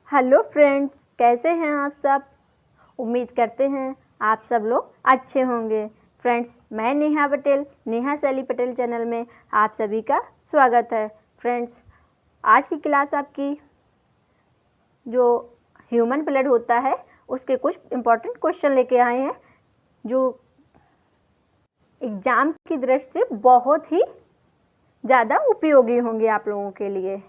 Hello friends, कैसे हैं आप सब। उम्मीद करते हैं आप सब लोग अच्छे होंगे। फ्रेंड्स, मैं नेहा पटेल, नेहा सैली पटेल चैनल में आप सभी का स्वागत है। फ्रेंड्स, आज की क्लास आपकी जो ह्यूमन ब्लड होता है उसके कुछ इम्पोर्टेंट क्वेश्चन लेके आए हैं जो एग्ज़ाम की दृष्टि से बहुत ही ज़्यादा उपयोगी होंगे आप लोगों के लिए।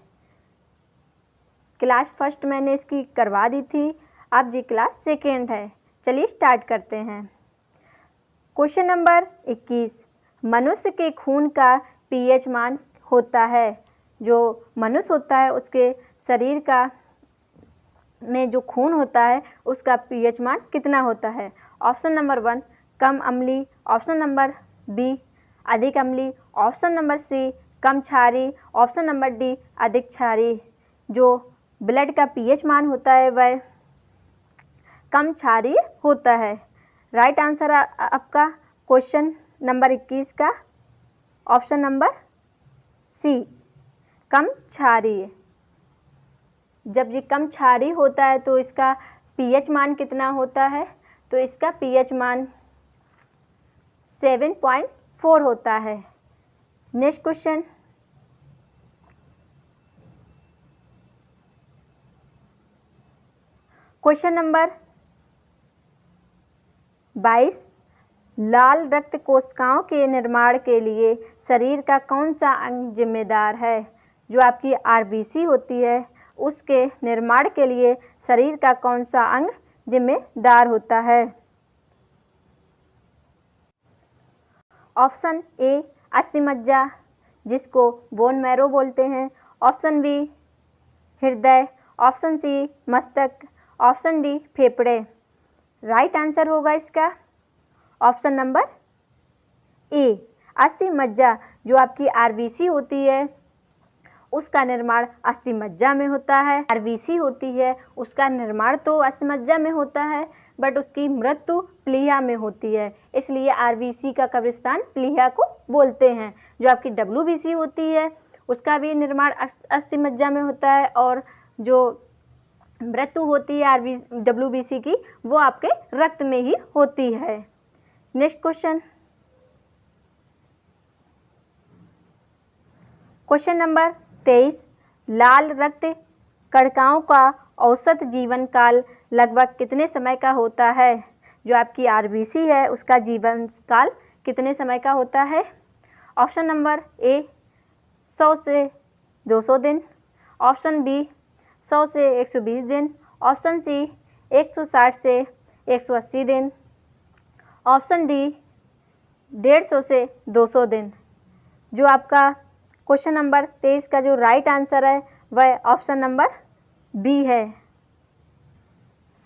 क्लास फर्स्ट मैंने इसकी करवा दी थी, अब जी क्लास सेकेंड है। चलिए स्टार्ट करते हैं। क्वेश्चन नंबर 21, मनुष्य के खून का पीएच मान होता है। जो मनुष्य होता है उसके शरीर का में जो खून होता है उसका पीएच मान कितना होता है। ऑप्शन नंबर 1 कम अम्लीय, ऑप्शन नंबर बी अधिक अम्लीय, ऑप्शन नंबर सी कम क्षारीय, ऑप्शन नंबर डी अधिक क्षारीय। जो ब्लड का पीएच मान होता है वह कम क्षारीय होता है। राइट आंसर आपका क्वेश्चन नंबर 21 का ऑप्शन नंबर सी कम क्षारीय। जब ये कम क्षारीय होता है तो इसका पीएच मान कितना होता है, तो इसका पीएच मान 7.4 होता है। नेक्स्ट क्वेश्चन, क्वेश्चन नंबर 22, लाल रक्त कोशिकाओं के निर्माण के लिए शरीर का कौन सा अंग जिम्मेदार है। जो आपकी आरबीसी होती है उसके निर्माण के लिए शरीर का कौन सा अंग जिम्मेदार होता है। ऑप्शन ए अस्थिमज्जा जिसको बोन मैरो बोलते हैं, ऑप्शन बी हृदय, ऑप्शन सी मस्तक, ऑप्शन डी फेफड़े। राइट आंसर होगा इसका ऑप्शन नंबर ए अस्थि मज्जा। जो आपकी आरबीसी होती है उसका निर्माण अस्थि मज्जा में होता है। आरबीसी होती है उसका निर्माण तो अस्थि मज्जा में होता है बट उसकी मृत्यु प्लीहा में होती है, इसलिए आरबीसी का कब्रिस्तान प्लीहा को बोलते हैं। जो आपकी डब्ल्यूबीसी होती है उसका भी निर्माण अस्थि मज्जा में होता है और जो मृत्यु होती है डब्ल्यूबीसी की वो आपके रक्त में ही होती है। नेक्स्ट क्वेश्चन, क्वेश्चन नंबर 23, लाल रक्त कणिकाओं का औसत जीवन काल लगभग कितने समय का होता है। जो आपकी आरबीसी है उसका जीवन काल कितने समय का होता है। ऑप्शन नंबर ए 100 से 200 दिन, ऑप्शन बी 100 से 120 दिन, ऑप्शन सी 160 से 180 दिन, ऑप्शन डी 150 से 200 दिन। जो आपका क्वेश्चन नंबर 23 का जो राइट आंसर है वह ऑप्शन नंबर बी है,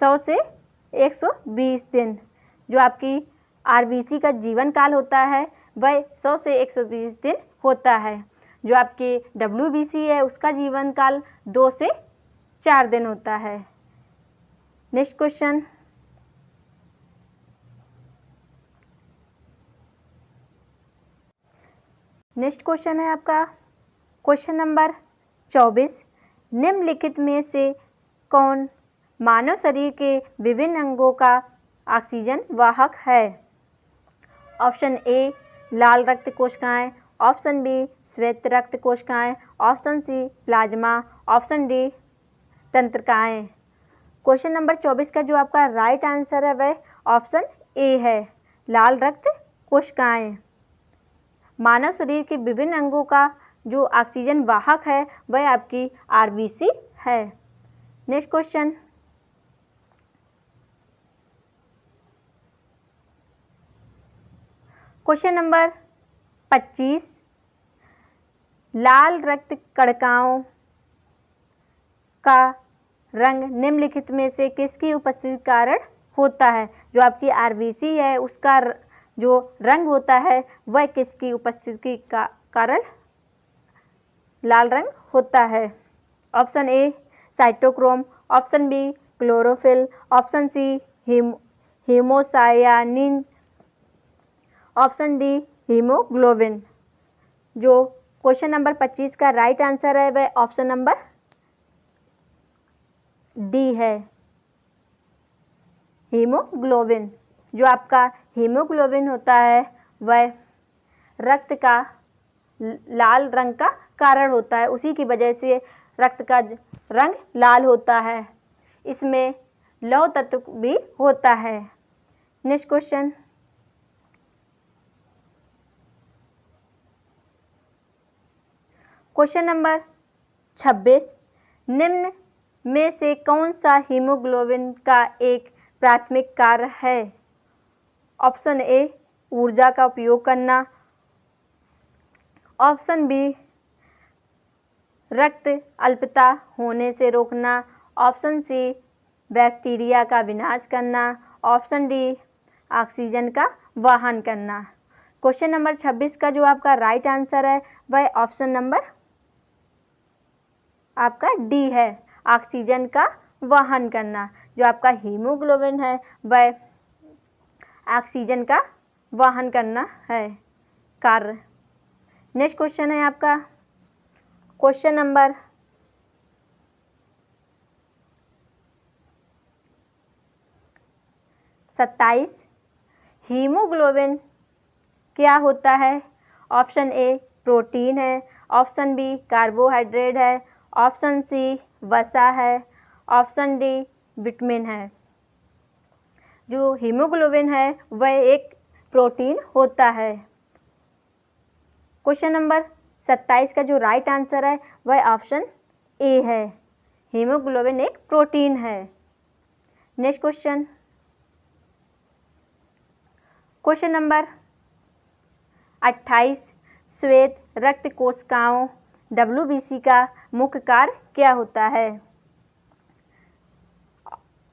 100 से 120 दिन। जो आपकी आरबीसी का जीवन काल होता है वह 100 से 120 दिन होता है। जो आपके डब्ल्यूबीसी है उसका जीवन काल 2 से 4 दिन होता है। नेक्स्ट क्वेश्चन, नेक्स्ट क्वेश्चन है आपका क्वेश्चन नंबर 24, निम्नलिखित में से कौन मानव शरीर के विभिन्न अंगों का ऑक्सीजन वाहक है। ऑप्शन ए लाल रक्त कोशिकाएं, ऑप्शन बी श्वेत रक्त कोशिकाएं, option C plasma, option D तंत्रिकाएं। क्वेश्चन नंबर 24 का जो आपका राइट आंसर है वह ऑप्शन ए है, लाल रक्त कोशिकाएं। मानव शरीर के विभिन्न अंगों का जो ऑक्सीजन वाहक है वह आपकी आरबीसी है। नेक्स्ट क्वेश्चन, क्वेश्चन नंबर 25, लाल रक्त कणिकाओं का रंग निम्नलिखित में से किसकी उपस्थिति के कारण होता है। जो आपकी आरबीसी है उसका जो रंग होता है वह किसकी उपस्थिति का कारण लाल रंग होता है। Option A cytochrome, option B chlorophyll, option C hemocyanin, option D haemoglobin. जो क्वेश्चन नंबर 25 का राइट आंसर है वह ऑप्शन नंबर डी है हीमोग्लोबिन। जो आपका हीमोग्लोबिन होता है वह रक्त का लाल रंग का कारण होता है, उसी की वजह से रक्त का रंग लाल होता है। इसमें लौह तत्व भी होता है। नेक्स्ट क्वेश्चन, क्वेश्चन नंबर 26, निम्न में से कौन सा हीमोग्लोबिन का एक प्राथमिक कार्य है? ऑप्शन ए ऊर्जा का उपयोग करना, ऑप्शन बी रक्त अल्पता होने से रोकना, ऑप्शन सी बैक्टीरिया का विनाश करना, ऑप्शन डी ऑक्सीजन का वहन करना। क्वेश्चन नंबर 26 का जो आपका राइट आंसर है वह ऑप्शन नंबर आपका डी है, ऑक्सीजन का वहन करना। जो आपका हीमोग्लोबिन है वह ऑक्सीजन का वहन करना है कार्य। नेक्स्ट क्वेश्चन है आपका क्वेश्चन नंबर 27, हीमोग्लोबिन क्या होता है? ऑप्शन ए प्रोटीन है, ऑप्शन बी कार्बोहाइड्रेट है, ऑप्शन सी वसा है, ऑप्शन डी विटामिन है। जो हीमोग्लोबिन है वह एक प्रोटीन होता है। क्वेश्चन नंबर 27 का जो राइट आंसर है वह ऑप्शन ए है, हीमोग्लोबिन एक प्रोटीन है। नेक्स्ट क्वेश्चन, क्वेश्चन नंबर 28, श्वेत रक्त कोशिकाओं WBC का मुख्य कार्य क्या होता है?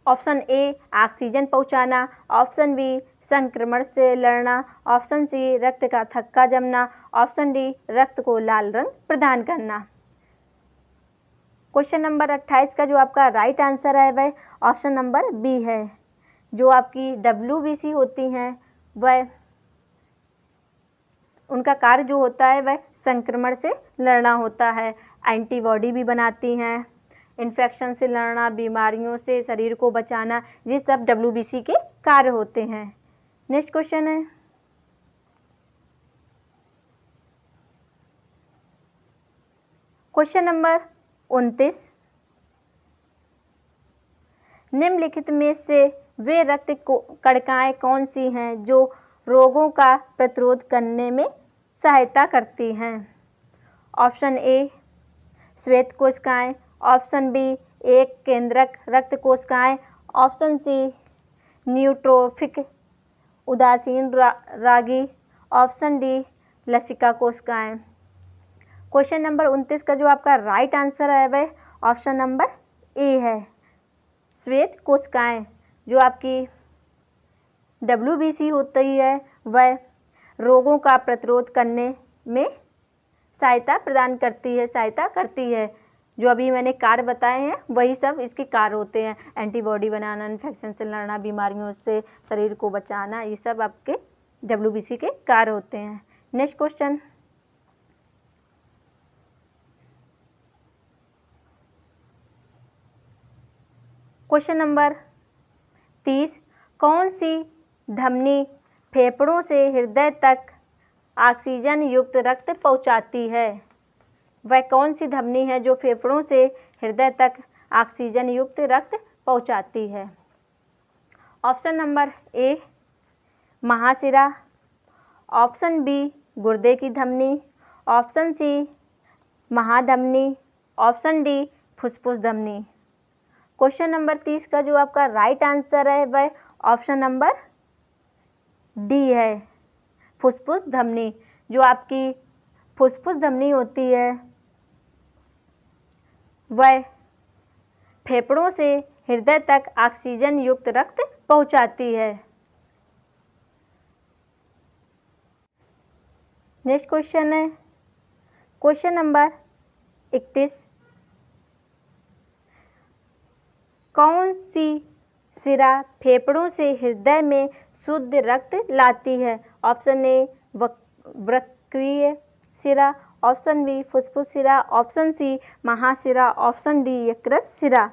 ऑप्शन ए ऑक्सीजन पहुंचाना, ऑप्शन बी संक्रमण से लड़ना, ऑप्शन सी रक्त का थक्का जमना, ऑप्शन डी रक्त को लाल रंग प्रदान करना। क्वेश्चन नंबर 28 का जो आपका राइट आंसर है वह ऑप्शन नंबर बी है। जो आपकी WBC होती हैं वह उनका कार्य जो होता है वह संक्रमण से लड़ना होता है, एंटीबॉडी भी बनाती हैं, इन्फेक्शन से लड़ना, बीमारियों से शरीर को बचाना, ये सब WBC के कार्य होते हैं। नेक्स्ट क्वेश्चन है क्वेश्चन नंबर 29, निम्नलिखित में से वे रक्त कणिकाएं कौन सी हैं जो रोगों का प्रतिरोध करने में सहायता करती हैं? ऑप्शन ए श्वेत कोशिकाएं, ऑप्शन बी एक केंद्रक रक्त कोशिकाएं, ऑप्शन सी न्यूट्रोफिक उदासीन रागी, ऑप्शन डी लसिका कोशिकाएं। क्वेश्चन नंबर 29 का जो आपका राइट आंसर है वह ऑप्शन नंबर ए है, श्वेत कोशिकाएं। जो आपकी WBC होती है वह रोगों का प्रतिरोध करने में सहायता करती है। जो अभी मैंने कार्य बताए हैं वही सब इसके कार्य होते हैं, एंटीबॉडी बनाना, इन्फेक्शन से लड़ना, बीमारियों से शरीर को बचाना, ये सब आपके WBC के कार्य होते हैं। नेक्स्ट क्वेश्चन, क्वेश्चन नंबर 30, कौन सी धमनी फेफड़ों से हृदय तक ऑक्सीजन युक्त रक्त पहुंचाती है? वह कौन सी धमनी है जो फेफड़ों से हृदय तक ऑक्सीजन युक्त रक्त पहुंचाती है? ऑप्शन नंबर ए महाशिरा, ऑप्शन बी गुर्दे की धमनी, ऑप्शन सी महाधमनी, ऑप्शन डी फुफ्फुस धमनी। क्वेश्चन नंबर 30 का जो आपका राइट आंसर है वह ऑप्शन नंबर डी है, फुफ्फुस धमनी। जो आपकी फुफ्फुस धमनी होती है वह फेफड़ों से हृदय तक ऑक्सीजन युक्त रक्त पहुंचाती है। नेक्स्ट क्वेश्चन है क्वेश्चन नंबर 31, कौन सी शिरा फेफड़ों से हृदय में शुद्ध रक्त लाती है? ऑप्शन ए वृक्कीय शिरा, ऑप्शन बी फुफ्फुस शिरा, ऑप्शन सी महाशिरा, ऑप्शन डी यकृत शिरा।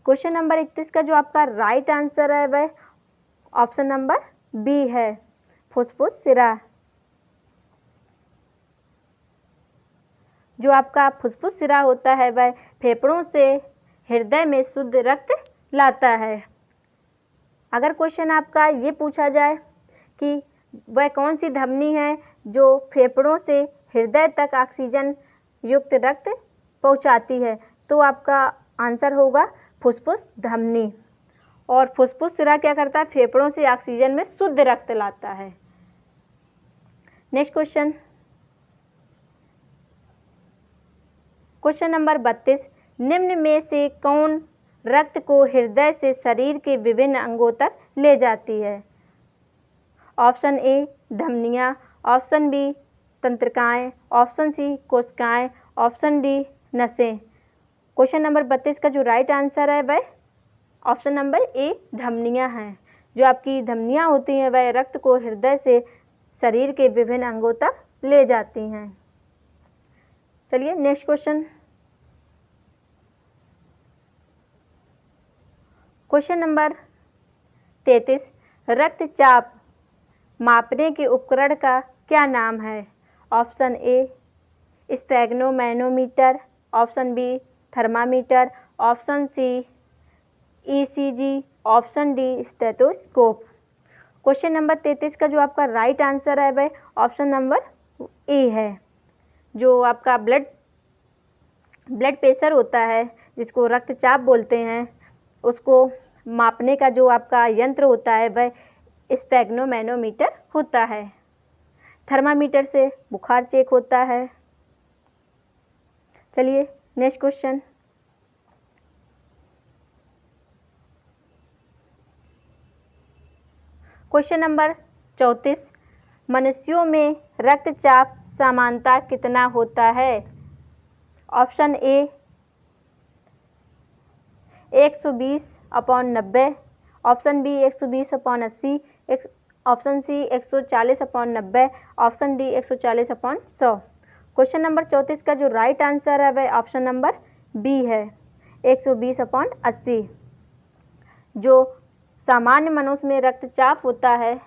क्वेश्चन नंबर 31 का जो आपका राइट आंसर है वह ऑप्शन नंबर बी है, फुफ्फुस सिरा। जो आपका फुफ्फुस सिरा होता है वह फेफड़ों से हृदय में शुद्ध रक्त लाता है। अगर क्वेश्चन आपका ये पूछा जाए कि वह कौन सी धमनी है जो फेफड़ों से हृदय तक ऑक्सीजन युक्त रक्त पहुंचाती है, तो आपका आंसर होगा फुफ्फुस धमनी। और फुफ्फुस सिरा क्या करता है, फेफड़ों से ऑक्सीजन में शुद्ध रक्त लाता है। नेक्स्ट क्वेश्चन, क्वेश्चन नंबर 32, निम्न में से कौन रक्त को हृदय से शरीर के विभिन्न अंगों तक ले जाती है? ऑप्शन ए धमनियाँ, ऑप्शन बी तंत्रिकाएं, ऑप्शन सी कोशिकाएं, ऑप्शन डी नसें। क्वेश्चन नंबर 32 का जो राइट आंसर है वह ऑप्शन नंबर ए धमनियाँ हैं। जो आपकी धमनियाँ होती हैं वह रक्त को हृदय से शरीर के विभिन्न अंगों तक ले जाती हैं। चलिए नेक्स्ट क्वेश्चन, क्वेश्चन नंबर 33, रक्तचाप मापने के उपकरण का क्या नाम है? Option A sphygmomanometer, option B thermometer, option C ECG, option D stethoscope. Question number 33 का जो आपका राइट आंसर है वह ऑप्शन नंबर ए है। जो आपका ब्लड प्रेशर होता है, जिसको रक्तचाप बोलते हैं, उसको मापने का जो आपका यंत्र होता है वह स्फेग्नोमैनोमीटर होता है। थर्मामीटर से बुखार चेक होता है। चलिए नेक्स्ट क्वेश्चन, क्वेश्चन नंबर 34, मनुष्यों में रक्तचाप सामान्यतः कितना होता है? Option A 120/90, option B 120/80, option C 140/90, option D 140/100। Question number 34 का जो राइट आंसर है वह ऑप्शन नंबर बी है, 120/80। जो सामान्य मनुष्य में रक्तचाप होता है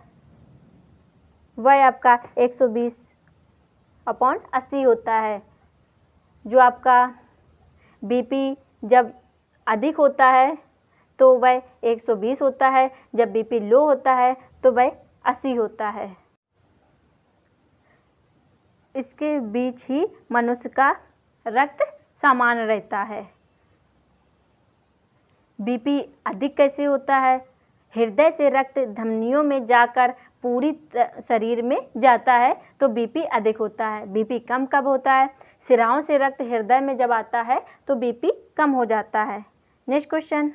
वह आपका 120/80 होता है। जो आपका बीपी जब अधिक होता है तो वह 120 होता है, जब बीपी लो होता है तो वह 80 होता है। इसके बीच ही मनुष्य का रक्त सामान्य रहता है। बीपी अधिक कैसे होता है? हृदय से रक्त धमनियों में जाकर पूरी शरीर में जाता है तो बीपी अधिक होता है। बीपी कम कब होता है? सिराओं से रक्त हृदय में जब आता है तो बीपी कम हो जाता है। नेक्स्ट क्वेश्चन,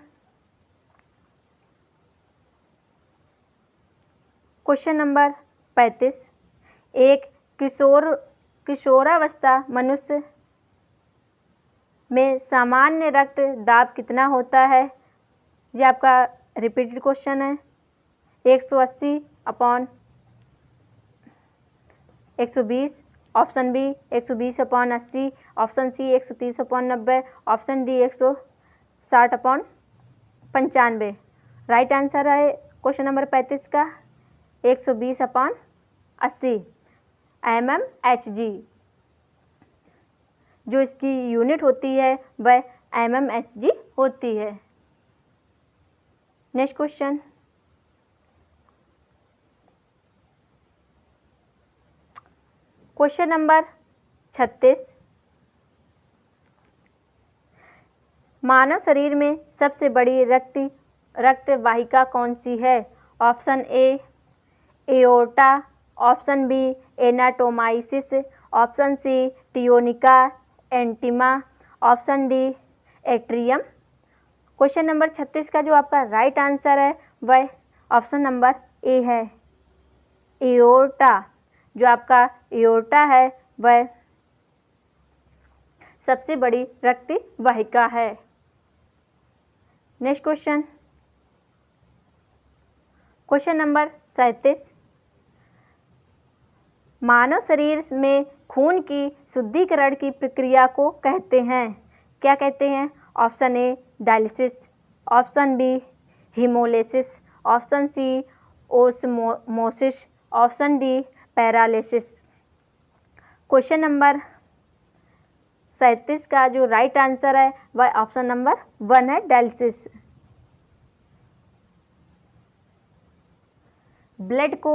क्वेश्चन नंबर 35, एक किशोरावस्था मनुष्य में सामान्य रक्त दाब कितना होता है? ये आपका रिपीटेड क्वेश्चन है। 180/120, option B 120/80, option C 130/90, option D 160/95। Right answer है क्वेश्चन नंबर 35 का 120/80 mmHg। जो इसकी यूनिट होती है वह mmHg होती है। नेक्स्ट क्वेश्चन, क्वेश्चन नंबर 36, मानव शरीर में सबसे बड़ी रक्त वाहिका कौन सी है? Option A aorta, option B anastomosis, option C tunica intima, option D atrium. Question number 36 का जो आपका राइट आंसर है वह ऑप्शन नंबर ए है, एओर्टा। जो आपका एओर्टा है वह सबसे बड़ी रक्त वाहिका है। नेक्स्ट क्वेश्चन, क्वेश्चन नंबर 37, मानव शरीर में खून की शुद्धिकरण की प्रक्रिया को कहते हैं, क्या कहते हैं? Option A dialysis, option B haemolysis, option C osmosis, option D paralysis. Question number 37 का जो राइट आंसर है वह ऑप्शन नंबर 1 है, डायलिसिस। ब्लड को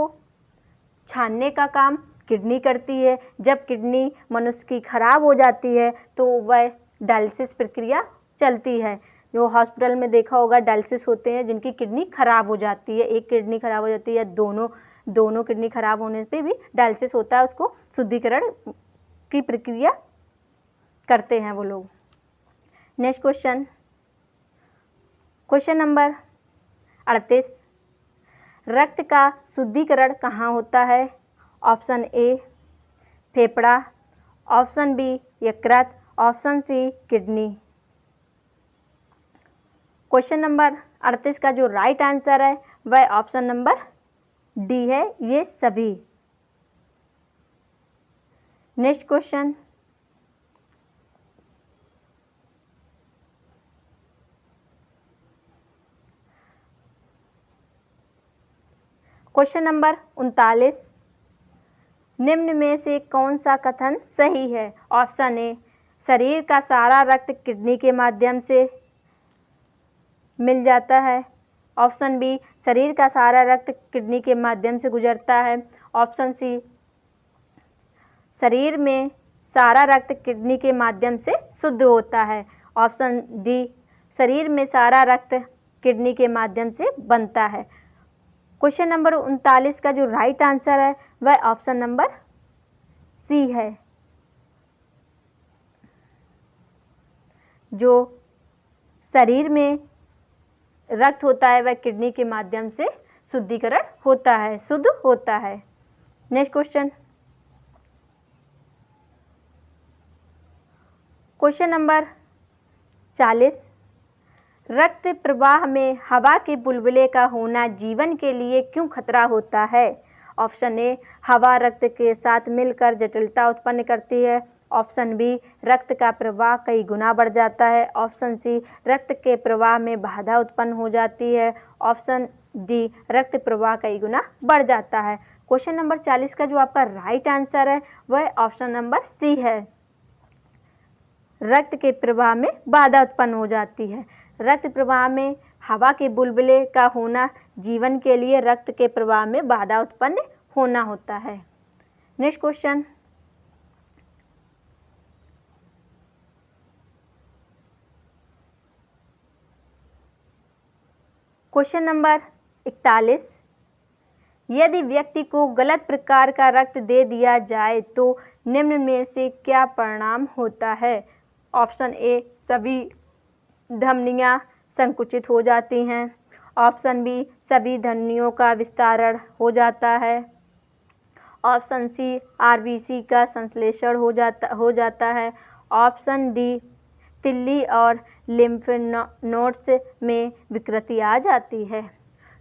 छानने का काम किडनी करती है। जब किडनी मनुष्य की खराब हो जाती है तो वह डायलिसिस प्रक्रिया चलती है। जो हॉस्पिटल में देखा होगा डायलिसिस होते हैं जिनकी किडनी खराब हो जाती है, एक किडनी खराब हो जाती है, दोनों किडनी खराब होने पे भी डायलिसिस होता है, उसको शुद्धिकरण की प्रक्रिया करते हैं वो लोग। नेक्स्ट क्वेश्चन, क्वेश्चन नंबर 38, रक्त का शुद्धिकरण कहाँ होता है? ऑप्शन ए फेफड़ा, ऑप्शन बी यकृत, option C kidney. Question number 38 का जो राइट आंसर है वह ऑप्शन नंबर डी है, ये सभी। नेक्स्ट क्वेश्चन, क्वेश्चन नंबर 39, निम्न में से कौन सा कथन सही है? ऑप्शन ए शरीर का सारा रक्त किडनी के माध्यम से मिल जाता है, ऑप्शन बी शरीर का सारा रक्त किडनी के माध्यम से गुजरता है, ऑप्शन सी शरीर में सारा रक्त किडनी के माध्यम से शुद्ध होता है, ऑप्शन डी शरीर में सारा रक्त किडनी के माध्यम से बनता है। क्वेश्चन नंबर 39 का जो राइट आंसर है वह ऑप्शन नंबर सी है। जो शरीर में रक्त होता है वह किडनी के माध्यम से शुद्धिकरण होता है, शुद्ध होता है। नेक्स्ट क्वेश्चन, क्वेश्चन नंबर 40, रक्त प्रवाह में हवा के बुलबुले का होना जीवन के लिए क्यों खतरा होता है? ऑप्शन ए हवा रक्त के साथ मिलकर जटिलता उत्पन्न करती है, ऑप्शन बी रक्त का प्रवाह कई गुना बढ़ जाता है, ऑप्शन सी रक्त के प्रवाह में बाधा उत्पन्न हो जाती है, ऑप्शन डी रक्त प्रवाह कई गुना बढ़ जाता है। क्वेश्चन नंबर 40 का जो आपका राइट आंसर है वह ऑप्शन नंबर सी है, रक्त के प्रवाह में बाधा उत्पन्न हो जाती है। रक्त प्रवाह में हवा के बुलबुले का होना जीवन के लिए रक्त के प्रवाह में बाधा उत्पन्न होना होता है। नेक्स्ट क्वेश्चन, क्वेश्चन नंबर 41, यदि व्यक्ति को गलत प्रकार का रक्त दे दिया जाए तो निम्न में से क्या परिणाम होता है? ऑप्शन ए सभी धमनियां संकुचित हो जाती हैं, ऑप्शन बी सभी धमनियों का विस्तारण हो जाता है, ऑप्शन सी आरबीसी का संश्लेषण हो जाता है, ऑप्शन डी तिल्ली और लिम्फ नोड्स में विकृति आ जाती है।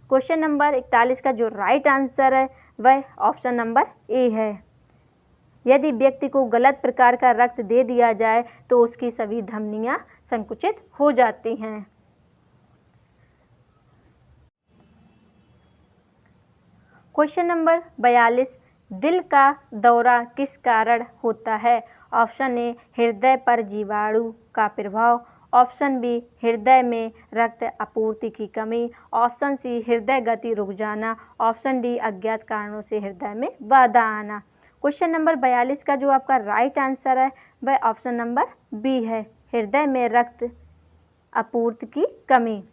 क्वेश्चन नंबर 41 का जो राइट आंसर है वह ऑप्शन नंबर ए है। यदि व्यक्ति को गलत प्रकार का रक्त दे दिया जाए तो उसकी सभी धमनियां संकुचित हो जाती हैं। क्वेश्चन नंबर 42, दिल का दौरा किस कारण होता है? ऑप्शन ए हृदय पर जीवाणु का प्रभाव, ऑप्शन बी हृदय में रक्त आपूर्ति की कमी, ऑप्शन सी हृदय गति रुक जाना, ऑप्शन डी अज्ञात कारणों से हृदय में बाधा आना। क्वेश्चन नंबर 42 का जो आपका राइट आंसर है वह ऑप्शन नंबर बी है, हृदय में रक्त आपूर्ति की कमी।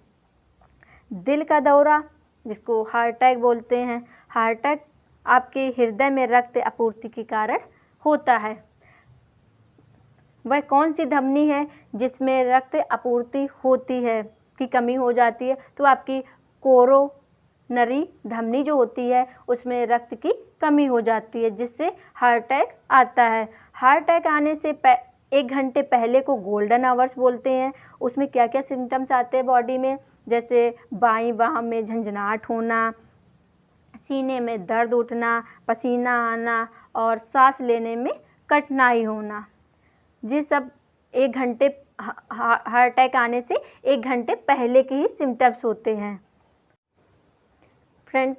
दिल का दौरा जिसको हार्ट अटैक बोलते हैं, हार्ट अटैक आपके हृदय में रक्त आपूर्ति के कारण होता है। वह कौन सी धमनी है जिसमें रक्त आपूर्ति होती है की कमी हो जाती है? तो आपकी कोरोनरी धमनी जो होती है उसमें रक्त की कमी हो जाती है जिससे हार्ट अटैक आता है। हार्ट अटैक आने से 1 घंटे पहले को गोल्डन आवर्स बोलते हैं। उसमें क्या क्या सिम्टम्स आते हैं बॉडी में, जैसे बाईं बाह में झंझनाहट होना, सीने में दर्द उठना, पसीना आना और सांस लेने में कठिनाई होना। ये सब 1 घंटे हार्ट अटैक आने से 1 घंटे पहले के ही सिम्टम्स होते हैं। फ्रेंड्स,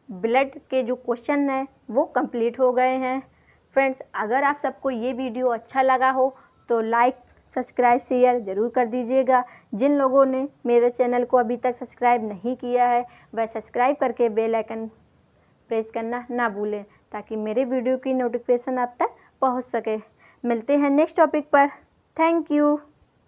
ब्लड के जो क्वेश्चन हैं वो कंप्लीट हो गए हैं। फ्रेंड्स, अगर आप सबको ये वीडियो अच्छा लगा हो तो लाइक, सब्सक्राइब, शेयर ज़रूर कर दीजिएगा। जिन लोगों ने मेरे चैनल को अभी तक सब्सक्राइब नहीं किया है वह सब्सक्राइब करके बेल आइकन प्रेस करना ना भूलें, ताकि मेरे वीडियो की नोटिफिकेशन आप तक पहुंच सके। मिलते हैं नेक्स्ट टॉपिक पर। Thank you.